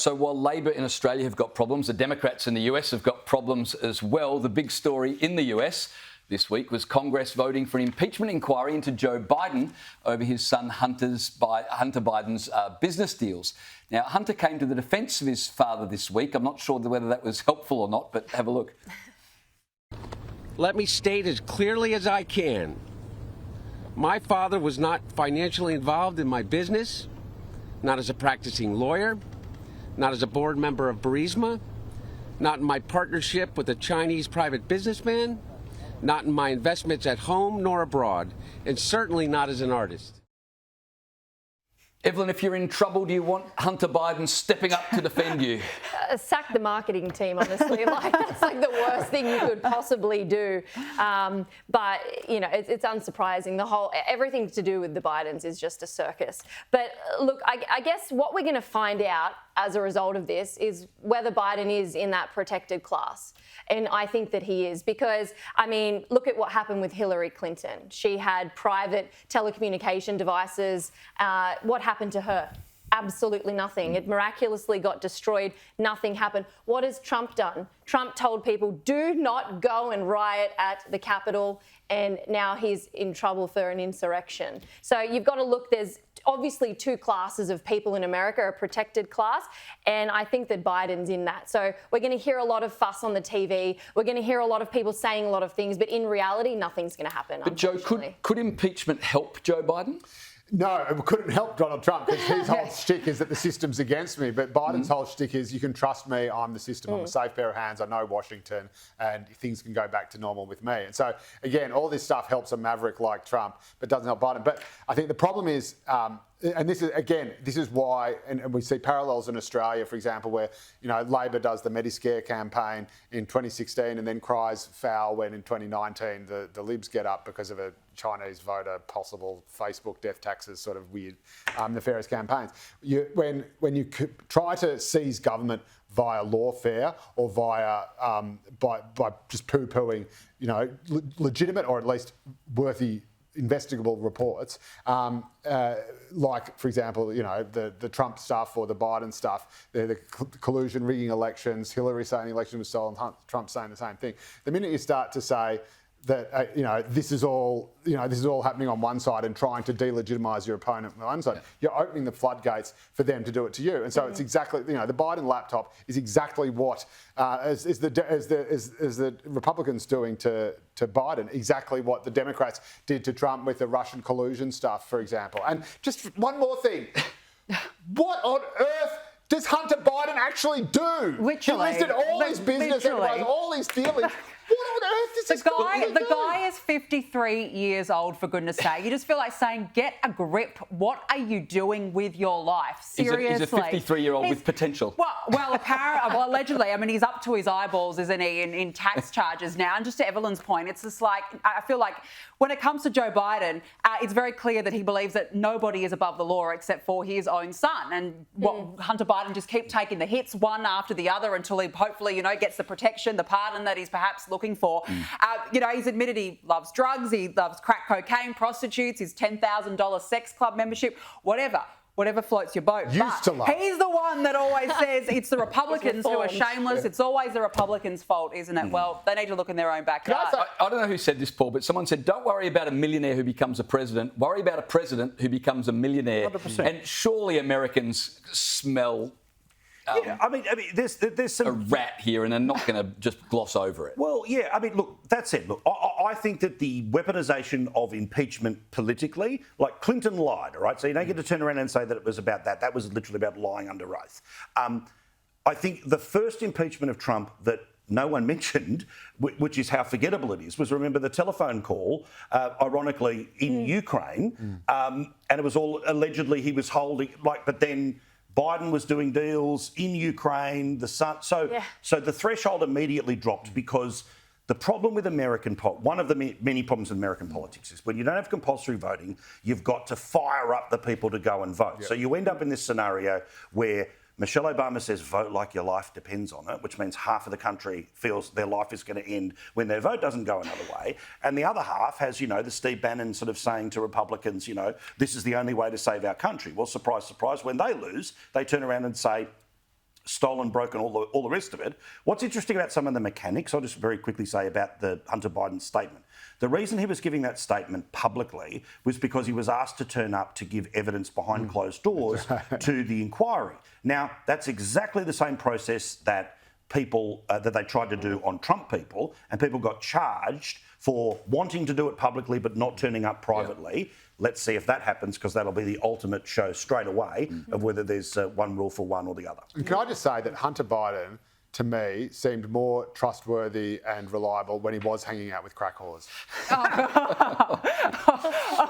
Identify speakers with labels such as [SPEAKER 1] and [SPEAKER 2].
[SPEAKER 1] So while Labor in Australia have got problems, the Democrats in the US have got problems as well. The big story in the US this week was Congress voting for an impeachment inquiry into Joe Biden over his son Hunter Biden's business deals. Now, Hunter came to the defence of his father this week. I'm not sure whether that was helpful or not, but have a look.
[SPEAKER 2] Let me state as clearly as I can. My father was not financially involved in my business, not as a practicing lawyer, not as a board member of Burisma, not in my partnership with a Chinese private businessman, not in my investments at home nor abroad, and certainly not as an artist.
[SPEAKER 1] Evelyn, if you're in trouble, do you want Hunter Biden stepping up to defend you?
[SPEAKER 3] Sack the marketing team, honestly. That's like the worst thing you could possibly do. But, you know, it's unsurprising. Everything to do with the Bidens is just a circus. But look, I guess what we're going to find out as a result of this is whether Biden is in that protected class. And I think that he is because, I mean, look at what happened with Hillary Clinton. She had private telecommunication devices. What happened to her? Absolutely nothing. It miraculously got destroyed. Nothing happened. What has Trump done? Trump told people, do not go and riot at the Capitol, and now he's in trouble for an insurrection. So you've got to look, there's obviously two classes of people in America, a protected class, and I think that Biden's in that. So we're going to hear a lot of fuss on the TV. We're going to hear a lot of people saying a lot of things, but in reality, nothing's going to happen.
[SPEAKER 1] But Joe, could impeachment help Joe Biden?
[SPEAKER 4] No, it couldn't help Donald Trump because his whole shtick is that the system's against me. But Biden's whole shtick is you can trust me, I'm the system, I'm a safe pair of hands, I know Washington, and things can go back to normal with me. And so, again, all this stuff helps a maverick like Trump, but doesn't help Biden. But I think the problem is, and this is why, and we see parallels in Australia, for example, where, you know, Labor does the Mediscare campaign in 2016 and then cries foul when in 2019 the Libs get up because of a Chinese voter, possible Facebook death taxes, sort of weird, nefarious campaigns. When you try to seize government via lawfare or via by just poo-pooing, you know, legitimate or at least worthy investigable reports, like, for example, you know, the Trump stuff or the Biden stuff, the collusion, rigging elections, Hillary saying the election was stolen, Trump saying the same thing. The minute you start to say that, you know, this is all happening on one side and trying to delegitimise your opponent on one side, you're opening the floodgates for them to do it to you. And so it's exactly, you know, the Biden laptop is exactly what is the Republicans doing to Biden, exactly what the Democrats did to Trump with the Russian collusion stuff, for example. And just one more thing. What on earth does Hunter Biden actually do?
[SPEAKER 5] Literally.
[SPEAKER 4] He listed all his business enterprise, all his dealings. What on earth does this guy do?
[SPEAKER 5] The guy is 53 years old, for goodness sake. You just feel like saying, get a grip. What are you doing with your life? Seriously.
[SPEAKER 1] He's a 53-year-old with potential.
[SPEAKER 5] Well, allegedly. I mean, he's up to his eyeballs, isn't he, in tax charges now. And just to Evelyn's point, it's just like, I feel like when it comes to Joe Biden, it's very clear that he believes that nobody is above the law except for his own son. And Hunter Biden just keep taking the hits one after the other until he hopefully, you know, gets the protection, the pardon that he's perhaps looking for. You know, he's admitted he loves drugs, he loves crack cocaine, prostitutes, his $10,000 sex club membership, whatever floats your boat. He's the one that always says it's the Republicans who are shameless. It's always the Republicans' fault, isn't it? Well, they need to look in their own backyard.
[SPEAKER 1] I don't know who said this, Paul, but someone said, don't worry about a millionaire who becomes a president. Worry about a president who becomes a millionaire. 100%. And surely Americans smell
[SPEAKER 6] there's some...
[SPEAKER 1] a rat here, and they're not going to just gloss over it.
[SPEAKER 6] Well, yeah, I mean, look, that said, look, I think that the weaponisation of impeachment politically, like Clinton lied, all right? So you don't get to turn around and say that it was about that. That was literally about lying under oath. I think the first impeachment of Trump that no one mentioned, which is how forgettable it is, was, remember, the telephone call, ironically, in Ukraine, and it was all allegedly he was holding, but then Biden was doing deals in Ukraine, so the threshold immediately dropped because the problem with one of the many problems with American politics is when you don't have compulsory voting, you've got to fire up the people to go and vote. Yep. So you end up in this scenario where Michelle Obama says vote like your life depends on it, which means half of the country feels their life is going to end when their vote doesn't go another way. And the other half has, you know, the Steve Bannon sort of saying to Republicans, you know, this is the only way to save our country. Well, surprise, surprise, when they lose, they turn around and say, stolen, broken, all the rest of it. What's interesting about some of the mechanics, I'll just very quickly say about the Hunter Biden statement. The reason he was giving that statement publicly was because he was asked to turn up to give evidence behind closed doors to the inquiry. Now, that's exactly the same process that people that they tried to do on Trump people, and people got charged for wanting to do it publicly but not turning up privately. Yeah. Let's see if that happens, because that'll be the ultimate show straight away of whether there's one rule for one or the other.
[SPEAKER 4] And can I just say that Hunter Biden, to me, seemed more trustworthy and reliable when he was hanging out with crack whores.